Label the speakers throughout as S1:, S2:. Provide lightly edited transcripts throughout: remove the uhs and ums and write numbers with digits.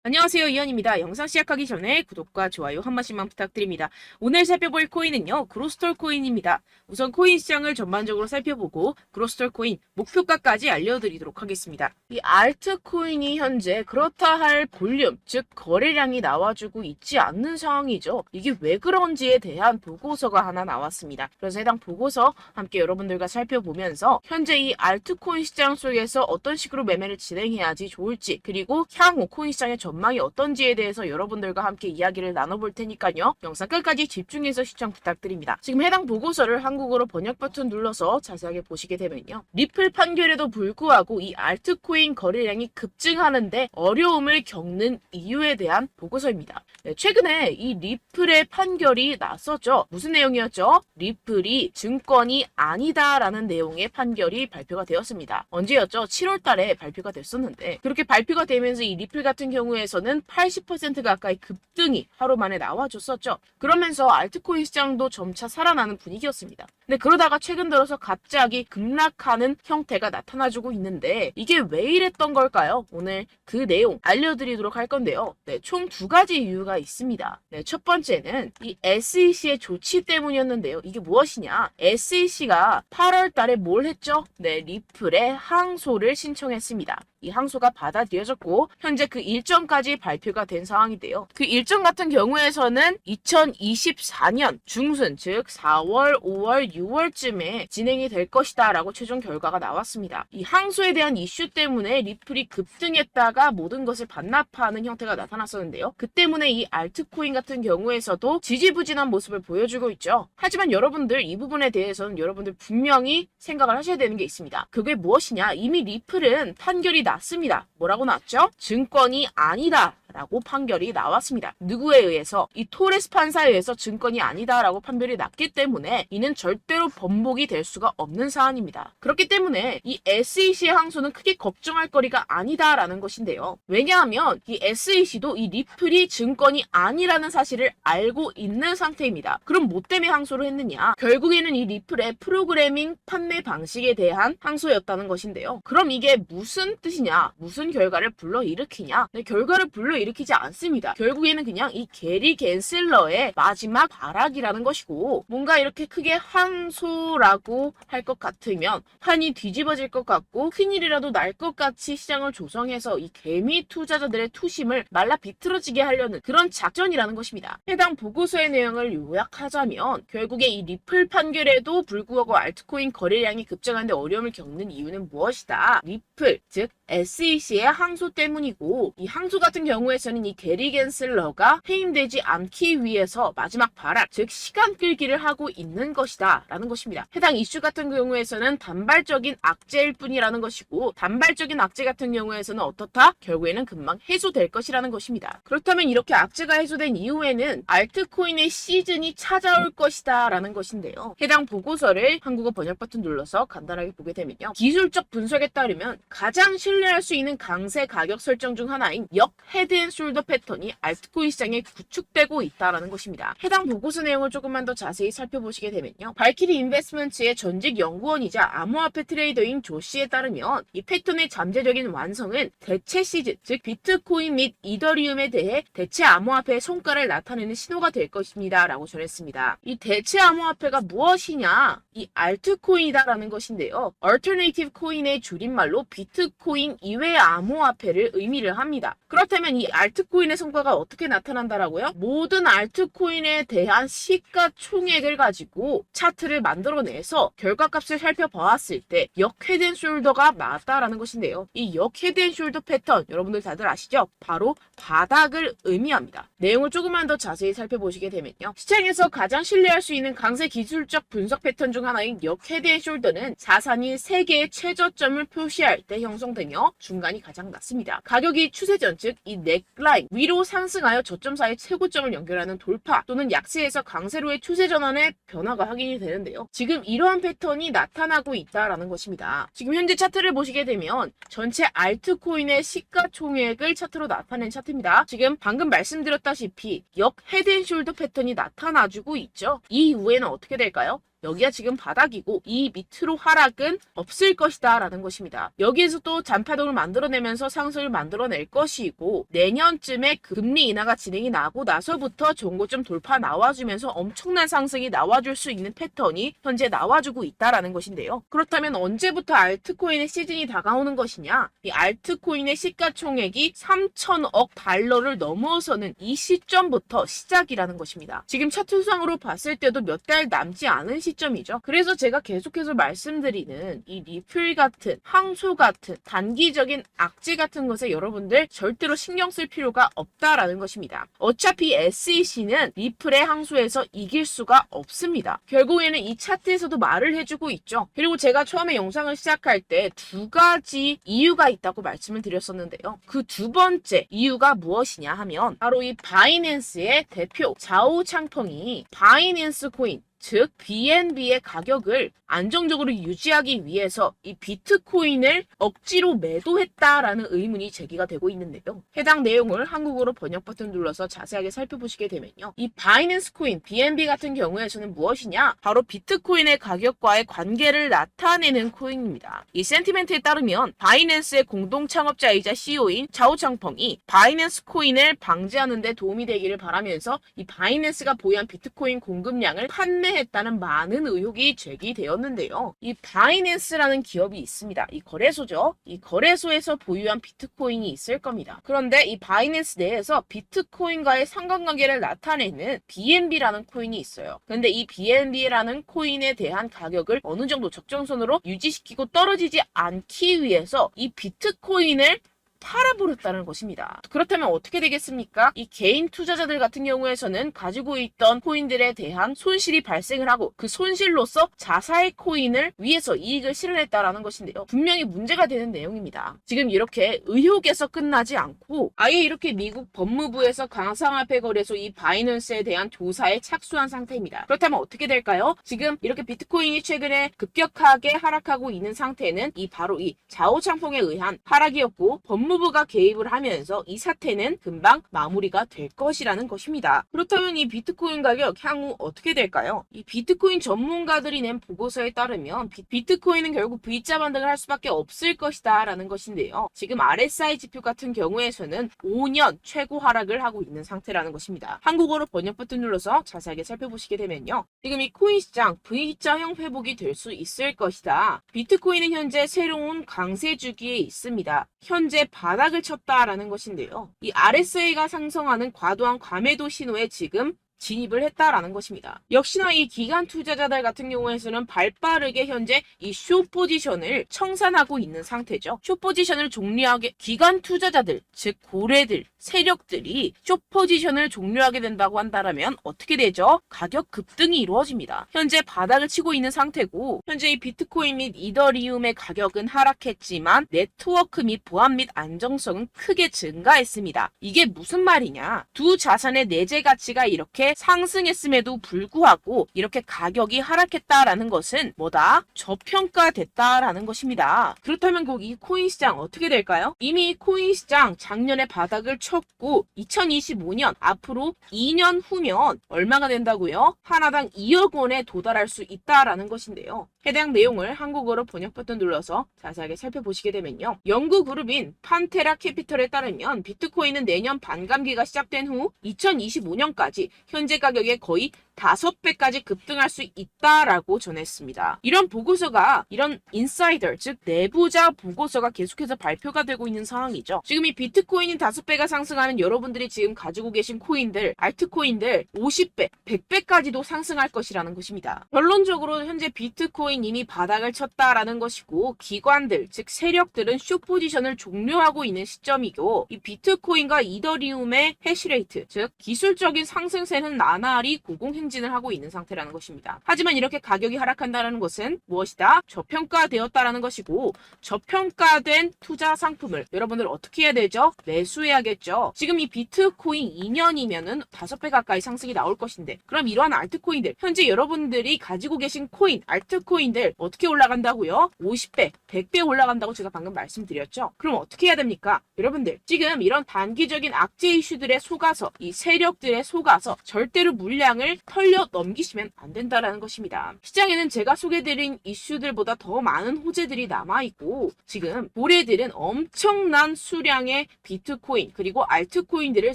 S1: 안녕하세요, 이현입니다. 영상 시작하기 전에 구독과 좋아요 한 번씩만 부탁드립니다. 오늘 살펴볼 코인은요, 그로스톨 코인입니다. 우선 코인 시장을 전반적으로 살펴보고 그로스톨 코인 목표가까지 알려드리도록 하겠습니다. 이 알트 코인이 현재 그렇다 할 볼륨, 즉 거래량이 나와주고 있지 않는 상황이죠. 이게 왜 그런지에 대한 보고서가 하나 나왔습니다. 그래서 해당 보고서 함께 여러분들과 살펴보면서 현재 이 알트 코인 시장 속에서 어떤 식으로 매매를 진행해야지 좋을지, 그리고 향후 코인 시장의 전망이 어떤지에 대해서 여러분들과 함께 이야기를 나눠볼 테니까요. 영상 끝까지 집중해서 시청 부탁드립니다. 지금 해당 보고서를 한국어로 번역 버튼 눌러서 자세하게 보시게 되면요. 리플 판결에도 불구하고 이 알트코인 거래량이 급증하는데 어려움을 겪는 이유에 대한 보고서입니다. 네, 최근에 이 리플의 판결이 났었죠. 무슨 내용이었죠? 리플이 증권이 아니다라는 내용의 판결이 발표가 되었습니다. 언제였죠? 7월 달에 발표가 됐었는데, 그렇게 발표가 되면서 이 리플 같은 경우에서는 80% 가까이 급등이 하루 만에 나와줬었죠. 그러면서 알트코인 시장도 점차 살아나는 분위기였습니다. 근데 그러다가 최근 들어서 갑자기 급락하는 형태가 나타나주고 있는데, 이게 왜 이랬던 걸까요? 오늘 그 내용 알려드리도록 할 건데요. 네, 총 두 가지 이유가 있습니다. 네, 첫 번째는 이 SEC의 조치 때문이었는데요. 이게 무엇이냐? SEC가 8월 달에 뭘 했죠? 네, 리플에 항소를 신청했습니다. 이 항소가 받아들여졌고 현재 그 일정까지 발표가 된 상황인데요. 그 일정 같은 경우에서는 2024년 중순, 즉 4월, 5월, 6월쯤에 진행이 될 것이다 라고 최종 결과가 나왔습니다. 이 항소에 대한 이슈 때문에 리플이 급등했다가 모든 것을 반납하는 형태가 나타났었는데요. 그 때문에 이 알트코인 같은 경우에서도 지지부진한 모습을 보여주고 있죠. 하지만 여러분들 이 부분에 대해서는 여러분들 분명히 생각을 하셔야 되는 게 있습니다. 그게 무엇이냐? 이미 리플은 판결이 났습니다. 뭐라고 났죠? 증권이 아니다 라고 판결이 나왔습니다. 누구에 의해서? 이 토레스 판사에 의해서 증권이 아니다 라고 판결이 났기 때문에 이는 절대로 번복이 될 수가 없는 사안입니다. 그렇기 때문에 이 SEC의 항소는 크게 걱정할 거리가 아니다 라는 것인데요. 왜냐하면 이 SEC도 이 리플이 증권이 아니라는 사실을 알고 있는 상태입니다. 그럼 뭐 때문에 항소를 했느냐? 결국에는 이 리플의 프로그래밍 판매 방식에 대한 항소였다는 것인데요. 그럼 이게 무슨 뜻이냐? 무슨 결과를 불러일으키냐? 네, 결과를 불러일으키지 않습니다. 결국에는 그냥 이 게리 갠슬러의 마지막 발악이라는 것이고, 뭔가 이렇게 크게 항소라고 할 것 같으면 판이 뒤집어질 것 같고 큰일이라도 날 것 같이 시장을 조성해서 이 개미 투자자들의 투심을 말라 비틀어지게 하려는 그런 작전이라는 것입니다. 해당 보고서의 내용을 요약하자면 결국에 이 리플 판결에도 불구하고 알트코인 거래량이 급증하는데 어려움을 겪는 이유는 무엇이다? 리플, 즉 SEC의 항소 때문이고, 이 항소 같은 경우에서는 이 게리 갠슬러가 해임되지 않기 위해서 마지막 발악, 즉 시간 끌기를 하고 있는 것이다 라는 것입니다. 해당 이슈 같은 경우에서는 단발적인 악재일 뿐이라는 것이고, 단발적인 악재 같은 경우에서는 어떻다? 결국에는 금방 해소될 것이라는 것입니다. 그렇다면 이렇게 악재가 해소된 이후에는 알트코인의 시즌이 찾아올 것이다 라는 것인데요. 해당 보고서를 한국어 번역 버튼 눌러서 간단하게 보게 되면요. 기술적 분석에 따르면 가장 신뢰할 수 있는 강세 가격 설정 중 하나인 역 헤드앤숄더 패턴이 알트코인 시장에 구축되고 있다는 것입니다. 해당 보고서 내용을 조금만 더 자세히 살펴보시게 되면요. 발키리 인베스트먼트의 전직 연구원이자 암호화폐 트레이더인 조 씨에 따르면 이 패턴의 잠재적인 완성은 대체 시즌, 즉 비트코인 및 이더리움에 대해 대체 암호화폐의 성과를 나타내는 신호가 될 것입니다 라고 전했습니다. 이 대체 암호화폐가 무엇이냐? 이 알트코인이다라는 것인데요. 얼터네이티브 코인의 줄임말로 비트코인 이외의 암호화폐를 의미를 합니다. 그렇다면 이 알트코인의 성과가 어떻게 나타난다라고요? 모든 알트코인에 대한 시가총액을 가지고 차트를 만들어내서 결과값을 살펴보았을 때 역 헤드앤숄더가 맞다라는 것인데요. 이 역 헤드앤숄더 패턴 여러분들 다들 아시죠? 바로 바닥을 의미합니다. 내용을 조금만 더 자세히 살펴보시게 되면요. 시장에서 가장 신뢰할 수 있는 강세 기술적 분석 패턴 중 하나인 역 헤드앤숄더는 자산이 3개의 최저점을 표시할 때 형성되며 중간이 가장 낮습니다. 가격이 추세전, 즉 이 넥라인 위로 상승하여 저점 사이 최고점을 연결하는 돌파 또는 약세에서 강세로의 추세 전환의 변화가 확인이 되는데요. 지금 이러한 패턴이 나타나고 있다라는 것입니다. 지금 현재 차트를 보시게 되면 전체 알트코인의 시가총액을 차트로 나타낸 차트입니다. 지금 방금 말씀드렸다시피 역 헤드앤숄더 패턴이 나타나주고 있죠. 이 이후에는 어떻게 될까요? 여기가 지금 바닥이고 이 밑으로 하락은 없을 것이다 라는 것입니다. 여기에서 또 잔파동을 만들어내면서 상승을 만들어낼 것이고 내년쯤에 금리 인하가 진행이 나고 나서부터 종고점 돌파 나와주면서 엄청난 상승이 나와줄 수 있는 패턴이 현재 나와주고 있다라는 것인데요. 그렇다면 언제부터 알트코인의 시즌이 다가오는 것이냐? 이 알트코인의 시가총액이 3천억 달러를 넘어서는 이 시점부터 시작이라는 것입니다. 지금 차트상으로 봤을 때도 몇 달 남지 않은 시점이죠. 그래서 제가 계속해서 말씀드리는 이 리플 같은 항소 같은 단기적인 악재 같은 것에 여러분들 절대로 신경 쓸 필요가 없다라는 것입니다. 어차피 SEC는 리플의 항소에서 이길 수가 없습니다. 결국에는 이 차트에서도 말을 해주고 있죠. 그리고 제가 처음에 영상을 시작할 때 두 가지 이유가 있다고 말씀을 드렸었는데요. 그 두 번째 이유가 무엇이냐 하면 바로 이 바이낸스의 대표 자오 창펑이 바이낸스 코인 즉 BNB의 가격을 안정적으로 유지하기 위해서 이 비트코인을 억지로 매도했다라는 의문이 제기가 되고 있는데요. 해당 내용을 한국어로 번역 버튼 눌러서 자세하게 살펴보시게 되면요. 이 바이낸스 코인 BNB 같은 경우에서는 무엇이냐? 바로 비트코인의 가격과의 관계를 나타내는 코인입니다. 이 센티멘트에 따르면 바이낸스의 공동 창업자이자 CEO인 자오 창펑이 바이낸스 코인을 방지하는 데 도움이 되기를 바라면서 이 바이낸스가 보유한 비트코인 공급량을 판매했다는 많은 의혹이 제기되었는데요. 이 바이낸스라는 기업이 있습니다. 이 거래소죠. 이 거래소에서 보유한 비트코인이 있을 겁니다. 그런데 이 바이낸스 내에서 비트코인과의 상관관계를 나타내는 BNB라는 코인이 있어요. 그런데 이 BNB라는 코인에 대한 가격을 어느 정도 적정선으로 유지시키고 떨어지지 않기 위해서 이 비트코인을 팔아버렸다는 것입니다. 그렇다면 어떻게 되겠습니까? 이 개인 투자자들 같은 경우에서는 가지고 있던 코인들에 대한 손실이 발생을 하고 그 손실로서 자사의 코인을 위해서 이익을 실현했다라는 것인데요. 분명히 문제가 되는 내용입니다. 지금 이렇게 의혹에서 끝나지 않고 아예 이렇게 미국 법무부에서 가상화폐 거래소 이 바이낸스에 대한 조사에 착수한 상태입니다. 그렇다면 어떻게 될까요? 지금 이렇게 비트코인이 최근에 급격하게 하락하고 있는 상태는 바로 이 자오 창펑에 의한 하락이었고 법무부가 개입을 하면서 이 사태는 금방 마무리가 될 것이라는 것입니다. 그렇다면 이 비트코인 가격 향후 어떻게 될까요? 이 비트코인 전문가들이 낸 보고서에 따르면 비트코인은 결국 V자 반등을 할 수밖에 없을 것이다 라는 것인데요. 지금 RSI 지표 같은 경우에서는 5년 최고 하락을 하고 있는 상태라는 것입니다. 한국어로 번역 버튼 눌러서 자세하게 살펴보시게 되면요. 지금 이 코인 시장 V자형 회복이 될 수 있을 것이다. 비트코인은 현재 새로운 강세 주기에 있습니다. 현재 바닥을 쳤다라는 것인데요. 이 RSI가 상승하는 과도한 과매도 신호에 지금 진입을 했다라는 것입니다. 역시나 이 기관 투자자들 같은 경우에서는 발빠르게 현재 이 숏 포지션을 청산하고 있는 상태죠. 숏 포지션을 종료하게 기관 투자자들, 즉 고래들, 세력들이 숏 포지션을 종료하게 된다고 한다면 어떻게 되죠? 가격 급등이 이루어집니다. 현재 바닥을 치고 있는 상태고 현재 이 비트코인 및 이더리움의 가격은 하락했지만 네트워크 및 보안 및 안정성은 크게 증가했습니다. 이게 무슨 말이냐? 두 자산의 내재 가치가 이렇게 상승했음에도 불구하고 이렇게 가격이 하락했다라는 것은 뭐다? 저평가됐다라는 것입니다. 그렇다면 꼭 이 코인 시장 어떻게 될까요? 이미 코인 시장 작년에 바닥을 쳤고 2025년 앞으로 2년 후면 얼마가 된다고요? 하나당 2억 원에 도달할 수 있다라는 것인데요. 해당 내용을 한국어로 번역 버튼 눌러서 자세하게 살펴보시게 되면요. 연구 그룹인 판테라 캐피털에 따르면 비트코인은 내년 반감기가 시작된 후 2025년까지 현재 가격의 거의 5배까지 급등할 수 있다라고 전했습니다. 이런 보고서가 이런 인사이더 즉 내부자 보고서가 계속해서 발표가 되고 있는 상황이죠. 지금 이 비트코인이 5배가 상승하는 여러분들이 지금 가지고 계신 코인들, 알트코인들 50배, 100배까지도 상승할 것이라는 것입니다. 결론적으로 현재 비트코인 이미 바닥을 쳤다라는 것이고 기관들 즉 세력들은 숏 포지션을 종료하고 있는 시점이고 이 비트코인과 이더리움의 해시레이트 즉 기술적인 상승세는 나날이 고공행진을 하고 있는 상태라는 것입니다. 하지만 이렇게 가격이 하락한다는 것은 무엇이다? 저평가되었다라는 것이고 저평가된 투자 상품을 여러분들 어떻게 해야 되죠? 매수해야겠죠. 지금 이 비트코인 2년이면은 5배 가까이 상승이 나올 것인데 그럼 이러한 알트코인들 현재 여러분들이 가지고 계신 코인, 알트코인들 어떻게 올라간다고요? 50배, 100배 올라간다고 제가 방금 말씀드렸죠. 그럼 어떻게 해야 됩니까? 여러분들 지금 이런 단기적인 악재 이슈들에 속아서 이 세력들에 속아서 절대로 물량을 흘려 넘기시면 안 된다라는 것입니다. 시장에는 제가 소개드린 이슈들보다 더 많은 호재들이 남아있고 지금 고래들은 엄청난 수량의 비트코인 그리고 알트코인들을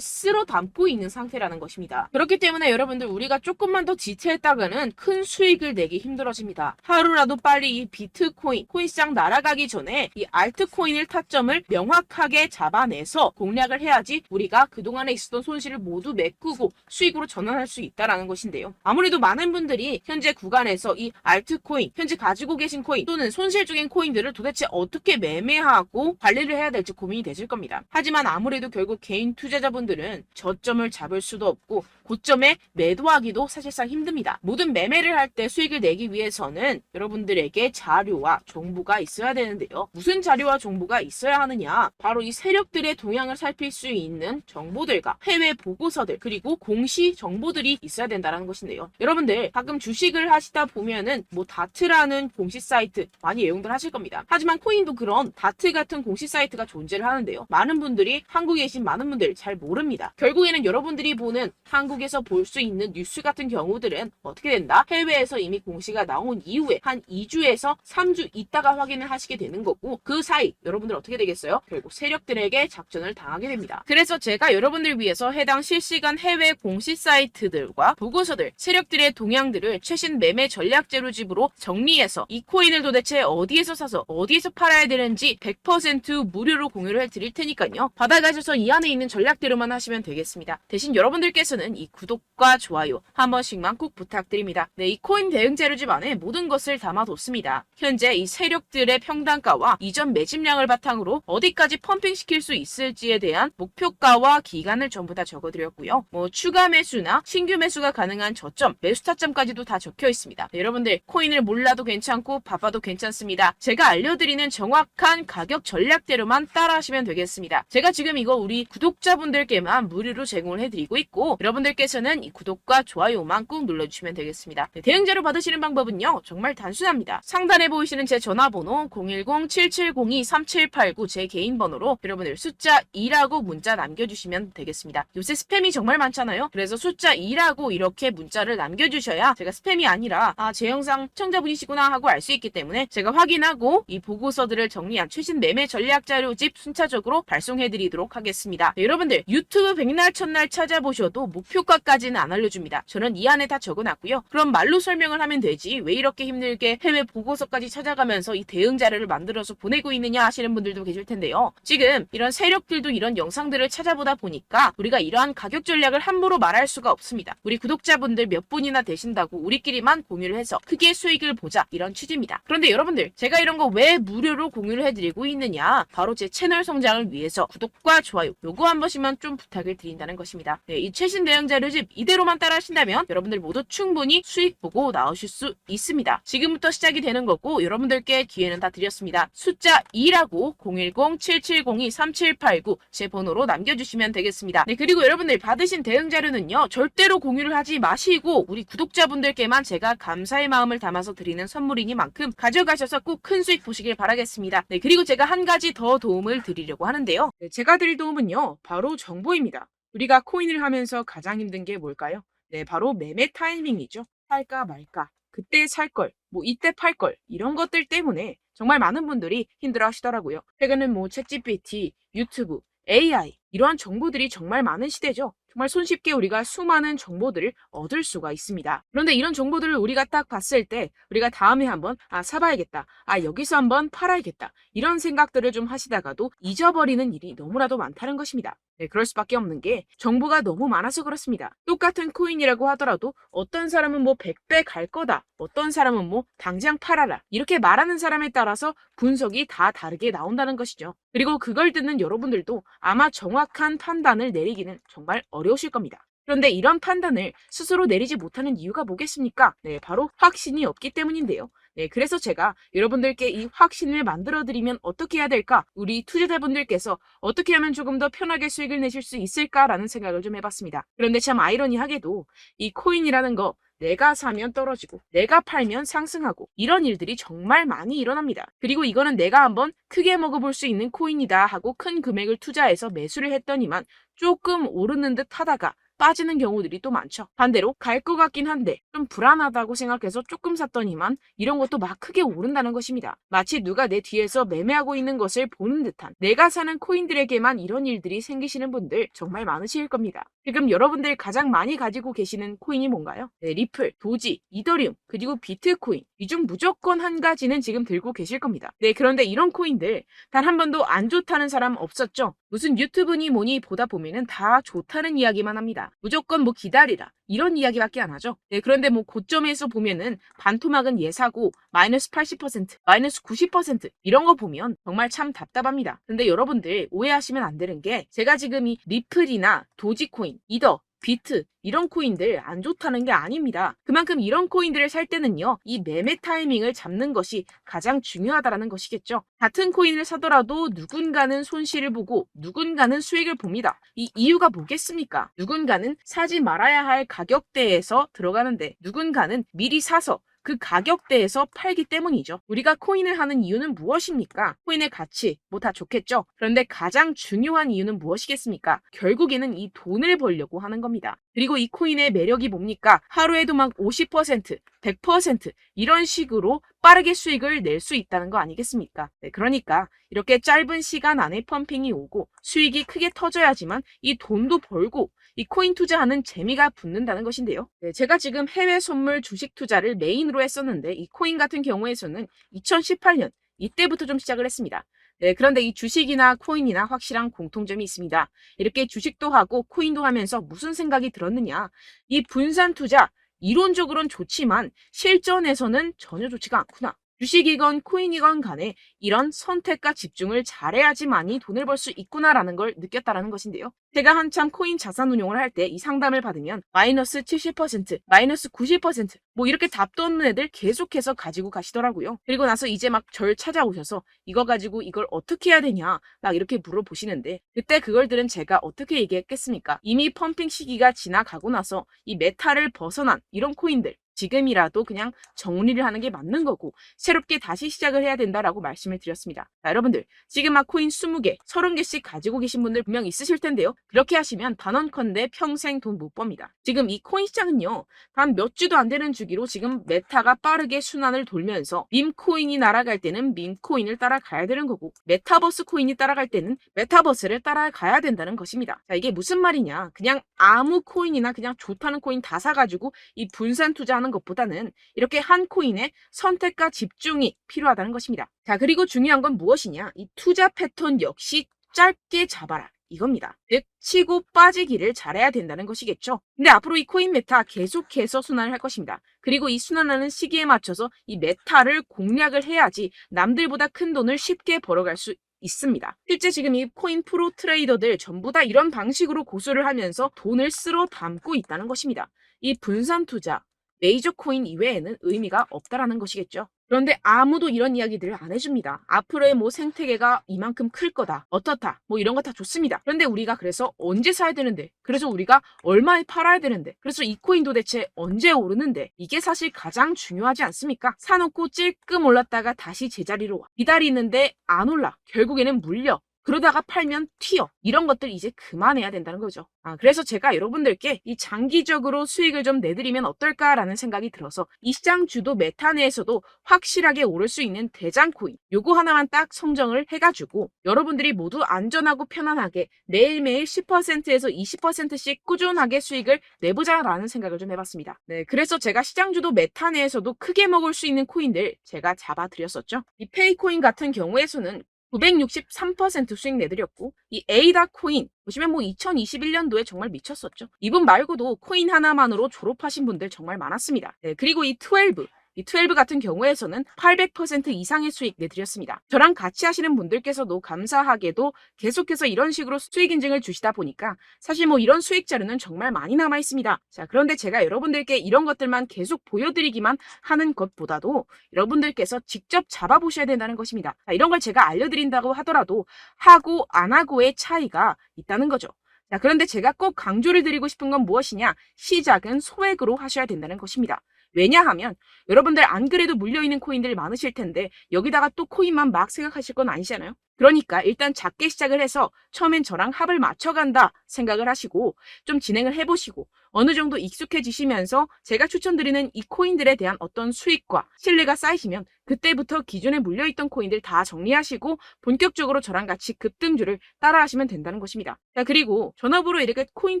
S1: 쓸어 담고 있는 상태라는 것입니다. 그렇기 때문에 여러분들 우리가 조금만 더 지체했다가는 큰 수익을 내기 힘들어집니다. 하루라도 빨리 이 비트코인, 코인시장 날아가기 전에 이 알트코인을 타점을 명확하게 잡아내서 공략을 해야지 우리가 그동안에 있었던 손실을 모두 메꾸고 수익으로 전환할 수 있다라는 것인데요. 아무래도 많은 분들이 현재 구간에서 이 알트코인, 현재 가지고 계신 코인 또는 손실 중인 코인들을 도대체 어떻게 매매하고 관리를 해야 될지 고민이 되실 겁니다. 하지만 아무래도 결국 개인 투자자분들은 저점을 잡을 수도 없고 고점에 매도하기도 사실상 힘듭니다. 모든 매매를 할 때 수익을 내기 위해서는 여러분들에게 자료와 정보가 있어야 되는데요. 무슨 자료와 정보가 있어야 하느냐? 바로 이 세력들의 동향을 살필 수 있는 정보들과 해외 보고서들 그리고 공시 정보들이 있어야 된다는 것인데요. 여러분들 가끔 주식을 하시다 보면은 뭐 다트라는 공시 사이트 많이 애용들 하실 겁니다. 하지만 코인도 그런 다트 같은 공시 사이트가 존재를 하는데요. 많은 분들이 한국에 계신 많은 분들 잘 모릅니다. 결국에는 여러분들이 보는 한국에서 볼 수 있는 뉴스 같은 경우들은 어떻게 된다? 해외에서 이미 공시가 나온 이후에 한 2주에서 3주 있다가 확인을 하시게 되는 거고 그 사이 여러분들 어떻게 되겠어요? 결국 세력들에게 작전을 당하게 됩니다. 그래서 제가 여러분들 위해서 해당 실시간 해외 공시 사이트들과 보고서들, 세력들의 동향들을 최신 매매 전략 재료집으로 정리해서 이 코인을 도대체 어디에서 사서 어디에서 팔아야 되는지 100% 무료로 공유를 해드릴 테니까요. 받아가셔서 이 안에 있는 전략대로만 하시면 되겠습니다. 대신 여러분들께서는 이 구독과 좋아요 한 번씩만 꼭 부탁드립니다. 네, 이 코인 대응 재료집 안에 모든 것을 담아뒀습니다. 현재 이 세력들의 평단가와 이전 매집량을 바탕으로 어디까지 펌핑시킬 수 있을지에 대한 목표가와 기간을 전부 다 적어드렸고요. 뭐 추가 매수나 신규 매수가 가능한 저점, 매수 타점까지도 다 적혀 있습니다. 네, 여러분들 코인을 몰라도 괜찮고 바빠도 괜찮습니다. 제가 알려드리는 정확한 가격 전략대로만 따라하시면 되겠습니다. 제가 지금 이거 우리 구독자분들께만 무료로 제공을 해드리고 있고 여러분들께서는 이 구독과 좋아요만 꾹 눌러주시면 되겠습니다. 네, 대응 자료 받으시는 방법은요. 정말 단순합니다. 상단에 보이시는 제 전화번호 010-7702-3789 제 개인 번호로 여러분들 숫자 2라고 문자 남겨주시면 되겠습니다. 요새 스팸이 정말 많잖아요. 그래서 숫자 2라고 이렇게 문자를 남겨주셔야 제가 스팸이 아니라 제 영상 시청자분이시구나 하고 알 수 있기 때문에 제가 확인하고 이 보고서들을 정리한 최신 매매 전략 자료집 순차적으로 발송해드리도록 하겠습니다. 네, 여러분들 유튜브 백날 첫날 찾아보셔도 목표가까지는 안 알려줍니다. 저는 이 안에 다 적어놨고요. 그럼 말로 설명을 하면 되지 왜 이렇게 힘들게 해외 보고서까지 찾아가면서 이 대응 자료를 만들어서 보내고 있느냐 하시는 분들도 계실 텐데요. 지금 이런 세력들도 이런 영상들을 찾아보다 보니까 우리가 이러한 가격 전략을 함부로 말할 수가 없습니다. 우리 구독자분들 몇 분이나 되신다고 우리끼리만 공유를 해서 크게 수익을 보자 이런 취지입니다. 그런데 여러분들 제가 이런 거 왜 무료로 공유를 해드리고 있느냐? 바로 제 채널 성장을 위해서 구독과 좋아요 요거 한 번씩만 좀 부탁을 드린다는 것입니다. 네, 이 최신 대응 자료집 이대로만 따라 하신다면 여러분들 모두 충분히 수익 보고 나오실 수 있습니다. 지금부터 시작이 되는 거고 여러분들께 기회는 다 드렸습니다. 숫자 2라고 010-7702-3789 제 번호로 남겨주시면 되겠습니다. 네, 그리고 여러분들 받으신 대응 자료는요. 절대로 공유를 하지 마시고 우리 구독자분들께만 제가 감사의 마음을 담아서 드리는 선물이니만큼 가져가셔서 꼭 큰 수익 보시길 바라겠습니다. 네, 그리고 제가 한 가지 더 도움을 드리려고 하는데요. 네, 제가 드릴 도움은요. 바로 정보입니다. 우리가 코인을 하면서 가장 힘든 게 뭘까요? 네, 바로 매매 타이밍이죠. 살까 말까, 그때 살 걸, 뭐 이때 팔 걸, 이런 것들 때문에 정말 많은 분들이 힘들어 하시더라고요. 최근은 뭐 챗GPT, 유튜브, AI 이러한 정보들이 정말 많은 시대죠. 정말 손쉽게 우리가 수많은 정보들을 얻을 수가 있습니다. 그런데 이런 정보들을 우리가 딱 봤을 때 우리가 다음에 한번 사봐야겠다. 여기서 한번 팔아야겠다. 이런 생각들을 좀 하시다가도 잊어버리는 일이 너무나도 많다는 것입니다. 네, 그럴 수밖에 없는 게 정보가 너무 많아서 그렇습니다. 똑같은 코인이라고 하더라도 어떤 사람은 뭐 100배 갈 거다. 어떤 사람은 뭐 당장 팔아라. 이렇게 말하는 사람에 따라서 분석이 다 다르게 나온다는 것이죠. 그리고 그걸 듣는 여러분들도 아마 정확한 판단을 내리기는 정말 어려우실 겁니다. 그런데 이런 판단을 스스로 내리지 못하는 이유가 뭐겠습니까? 네, 바로 확신이 없기 때문인데요. 네, 그래서 제가 여러분들께 이 확신을 만들어드리면 어떻게 해야 될까? 우리 투자자분들께서 어떻게 하면 조금 더 편하게 수익을 내실 수 있을까라는 생각을 좀 해봤습니다. 그런데 참 아이러니하게도 이 코인이라는 거 내가 사면 떨어지고 내가 팔면 상승하고 이런 일들이 정말 많이 일어납니다. 그리고 이거는 내가 한번 크게 먹어볼 수 있는 코인이다 하고 큰 금액을 투자해서 매수를 했더니만 조금 오르는 듯 하다가 빠지는 경우들이 또 많죠. 반대로 갈 것 같긴 한데 좀 불안하다고 생각해서 조금 샀더니만 이런 것도 막 크게 오른다는 것입니다. 마치 누가 내 뒤에서 매매하고 있는 것을 보는 듯한, 내가 사는 코인들에게만 이런 일들이 생기시는 분들 정말 많으실 겁니다. 지금 여러분들 가장 많이 가지고 계시는 코인이 뭔가요? 네, 리플, 도지, 이더리움, 그리고 비트코인. 이 중 무조건 한 가지는 지금 들고 계실 겁니다. 네, 그런데 이런 코인들 단 한 번도 안 좋다는 사람 없었죠? 무슨 유튜브니 뭐니 보다 보면은 다 좋다는 이야기만 합니다. 무조건 뭐 기다리라 이런 이야기밖에 안 하죠. 네, 그런데 뭐 고점에서 보면은 반토막은 예사고 마이너스 80%, 마이너스 90% 이런 거 보면 정말 참 답답합니다. 근데 여러분들 오해하시면 안 되는 게, 제가 지금 이 리플이나 도지코인, 이더, 비트 이런 코인들 안 좋다는 게 아닙니다. 그만큼 이런 코인들을 살 때는요, 이 매매 타이밍을 잡는 것이 가장 중요하다는 것이겠죠. 같은 코인을 사더라도 누군가는 손실을 보고 누군가는 수익을 봅니다. 이 이유가 뭐겠습니까? 누군가는 사지 말아야 할 가격대에서 들어가는데 누군가는 미리 사서 그 가격대에서 팔기 때문이죠. 우리가 코인을 하는 이유는 무엇입니까? 코인의 가치, 뭐 다 좋겠죠. 그런데 가장 중요한 이유는 무엇이겠습니까? 결국에는 이 돈을 벌려고 하는 겁니다. 그리고 이 코인의 매력이 뭡니까? 하루에도 막 50%, 100% 이런 식으로 빠르게 수익을 낼 수 있다는 거 아니겠습니까? 네, 그러니까 이렇게 짧은 시간 안에 펌핑이 오고 수익이 크게 터져야지만 이 돈도 벌고 이 코인 투자하는 재미가 붙는다는 것인데요. 네, 제가 지금 해외 선물 주식 투자를 메인으로 했었는데 이 코인 같은 경우에서는 2018년 이때부터 좀 시작을 했습니다. 네, 그런데 이 주식이나 코인이나 확실한 공통점이 있습니다. 이렇게 주식도 하고 코인도 하면서 무슨 생각이 들었느냐? 이 분산 투자 이론적으로는 좋지만 실전에서는 전혀 좋지가 않구나. 주식이건 코인이건 간에 이런 선택과 집중을 잘해야지만이 돈을 벌 수 있구나라는 걸 느꼈다라는 것인데요. 제가 한참 코인 자산 운용을 할 때 이 상담을 받으면 마이너스 70%, 마이너스 90%, 뭐 이렇게 답도 없는 애들 계속해서 가지고 가시더라고요. 그리고 나서 이제 막 절 찾아오셔서 이거 가지고 이걸 어떻게 해야 되냐 막 이렇게 물어보시는데, 그때 그걸 들은 제가 어떻게 얘기했겠습니까? 이미 펌핑 시기가 지나가고 나서 이 메타를 벗어난 이런 코인들 지금이라도 그냥 정리를 하는 게 맞는 거고 새롭게 다시 시작을 해야 된다라고 말씀을 드렸습니다. 자, 여러분들 지금 막 코인 20개, 30개씩 가지고 계신 분들 분명 있으실 텐데요. 그렇게 하시면 단언컨대 평생 돈 못 법니다. 지금 이 코인 시장은요, 단 몇 주도 안 되는 주기로 지금 메타가 빠르게 순환을 돌면서 밈코인이 날아갈 때는 밈코인을 따라가야 되는 거고 메타버스 코인이 따라갈 때는 메타버스를 따라가야 된다는 것입니다. 자, 이게 무슨 말이냐? 그냥 아무 코인이나 그냥 좋다는 코인 다 사가지고 이 분산 투자하는 것보다는 이렇게 한 코인에 선택과 집중이 필요하다는 것입니다. 자, 그리고 중요한 건 무엇이냐? 이 투자 패턴 역시 짧게 잡아라. 이겁니다. 즉 치고 빠지기를 잘해야 된다는 것이겠죠. 근데 앞으로 이 코인 메타 계속해서 순환을 할 것입니다. 그리고 이 순환하는 시기에 맞춰서 이 메타를 공략을 해야지 남들보다 큰 돈을 쉽게 벌어갈 수 있습니다. 실제 지금 이 코인 프로 트레이더들 전부 다 이런 방식으로 고수를 하면서 돈을 쓸어 담고 있다는 것입니다. 이 분산 투자, 메이저 코인 이외에는 의미가 없다라는 것이겠죠. 그런데 아무도 이런 이야기들을 안 해줍니다. 앞으로의 뭐 생태계가 이만큼 클 거다, 어떻다, 뭐 이런 거 다 좋습니다. 그런데 우리가 그래서 언제 사야 되는데, 그래서 우리가 얼마에 팔아야 되는데, 그래서 이 코인 도대체 언제 오르는데, 이게 사실 가장 중요하지 않습니까? 사놓고 찔끔 올랐다가 다시 제자리로 와. 기다리는데 안 올라. 결국에는 물려. 그러다가 팔면 튀어. 이런 것들 이제 그만해야 된다는 거죠. 그래서 제가 여러분들께 이 장기적으로 수익을 좀 내드리면 어떨까라는 생각이 들어서 이 시장 주도 메타 내에서도 확실하게 오를 수 있는 대장 코인 요거 하나만 딱 선정을 해가지고 여러분들이 모두 안전하고 편안하게 매일매일 10%에서 20%씩 꾸준하게 수익을 내보자라는 생각을 좀 해봤습니다. 네, 그래서 제가 시장 주도 메타 내에서도 크게 먹을 수 있는 코인들 제가 잡아드렸었죠. 이 페이코인 같은 경우에서는 963% 수익 내드렸고, 이 에이다 코인 보시면 뭐 2021년도에 정말 미쳤었죠. 이분 말고도 코인 하나만으로 졸업하신 분들 정말 많았습니다. 네, 그리고 이 12 같은 경우에서는 800% 이상의 수익 내드렸습니다. 저랑 같이 하시는 분들께서도 감사하게도 계속해서 이런 식으로 수익 인증을 주시다 보니까 사실 뭐 이런 수익 자료는 정말 많이 남아 있습니다. 자, 그런데 제가 여러분들께 이런 것들만 계속 보여드리기만 하는 것보다도 여러분들께서 직접 잡아보셔야 된다는 것입니다. 자, 이런 걸 제가 알려드린다고 하더라도 하고 안 하고의 차이가 있다는 거죠. 자, 그런데 제가 꼭 강조를 드리고 싶은 건 무엇이냐? 시작은 소액으로 하셔야 된다는 것입니다. 왜냐하면 여러분들 안 그래도 물려있는 코인들 많으실 텐데 여기다가 또 코인만 막 생각하실 건 아니잖아요. 그러니까 일단 작게 시작을 해서 처음엔 저랑 합을 맞춰간다 생각을 하시고 좀 진행을 해보시고 어느 정도 익숙해지시면서 제가 추천드리는 이 코인들에 대한 어떤 수익과 신뢰가 쌓이시면 그때부터 기존에 물려있던 코인들 다 정리하시고 본격적으로 저랑 같이 급등주를 따라하시면 된다는 것입니다. 자, 그리고 전업으로 이렇게 코인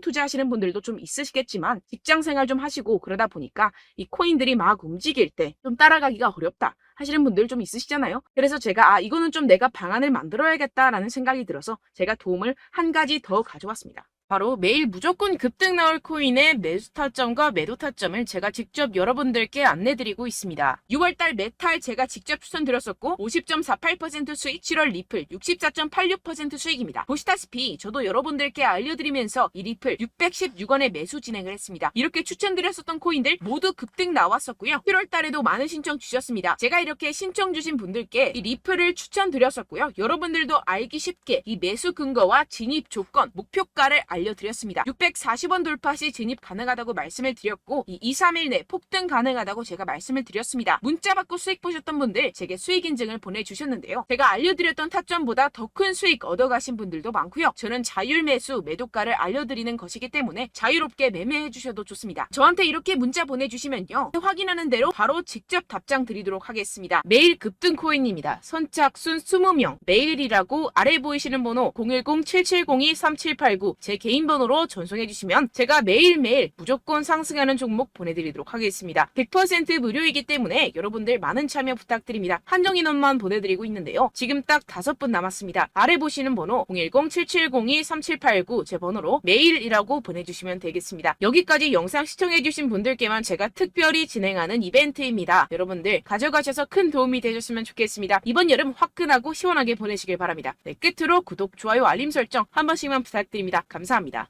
S1: 투자하시는 분들도 좀 있으시겠지만 직장 생활 좀 하시고 그러다 보니까 이 코인들이 막 움직일 때 좀 따라가기가 어렵다 하시는 분들 좀 있으시잖아요. 그래서 제가 이거는 좀 내가 방안을 만들어야겠다라는 생각이 들어서 제가 도움을 한 가지 더 가져왔습니다. 바로 매일 무조건 급등 나올 코인의 매수 타점과 매도 타점을 제가 직접 여러분들께 안내드리고 있습니다. 6월달 메탈 제가 직접 추천드렸었고 50.48% 수익, 7월 리플 64.86% 수익입니다. 보시다시피 저도 여러분들께 알려드리면서 이 리플 616원에 매수 진행을 했습니다. 이렇게 추천드렸었던 코인들 모두 급등 나왔었고요. 7월달에도 많은 신청 주셨습니다. 제가 이렇게 신청 주신 분들께 이 리플을 추천드렸었고요. 여러분들도 알기 쉽게 이 매수 근거와 진입 조건, 목표가를 알려드렸습니다. 640원 돌파 시 진입 가능하다고 말씀을 드렸고 이 2-3일 내 폭등 가능하다고 제가 말씀을 드렸습니다. 문자 받고 수익 보셨던 분들 제게 수익 인증을 보내주셨는데요. 제가 알려드렸던 타점보다 더 큰 수익 얻어가신 분들도 많고요. 저는 자율 매수 매도가를 알려드리는 것이기 때문에 자유롭게 매매해 주셔도 좋습니다. 저한테 이렇게 문자 보내주시면요. 확인하는 대로 바로 직접 답장 드리도록 하겠습니다. 매일 급등 코인입니다. 선착순 20명 매일이라고 아래 보이시는 번호 010-7702-3789 제 개인 번호로 전송해 주시면 제가 매일매일 무조건 상승하는 종목 보내드리도록 하겠습니다. 100% 무료이기 때문에 여러분들 많은 참여 부탁드립니다. 한정 인원만 보내드리고 있는데요. 지금 딱 5분 남았습니다. 아래 보시는 번호 010-7702-3789 제 번호로 메일이라고 보내주시면 되겠습니다. 여기까지 영상 시청해주신 분들께만 제가 특별히 진행하는 이벤트입니다. 여러분들 가져가셔서 큰 도움이 되셨으면 좋겠습니다. 이번 여름 화끈하고 시원하게 보내시길 바랍니다. 네, 끝으로 구독, 좋아요, 알림 설정 한 번씩만 부탁드립니다. 감사합니다.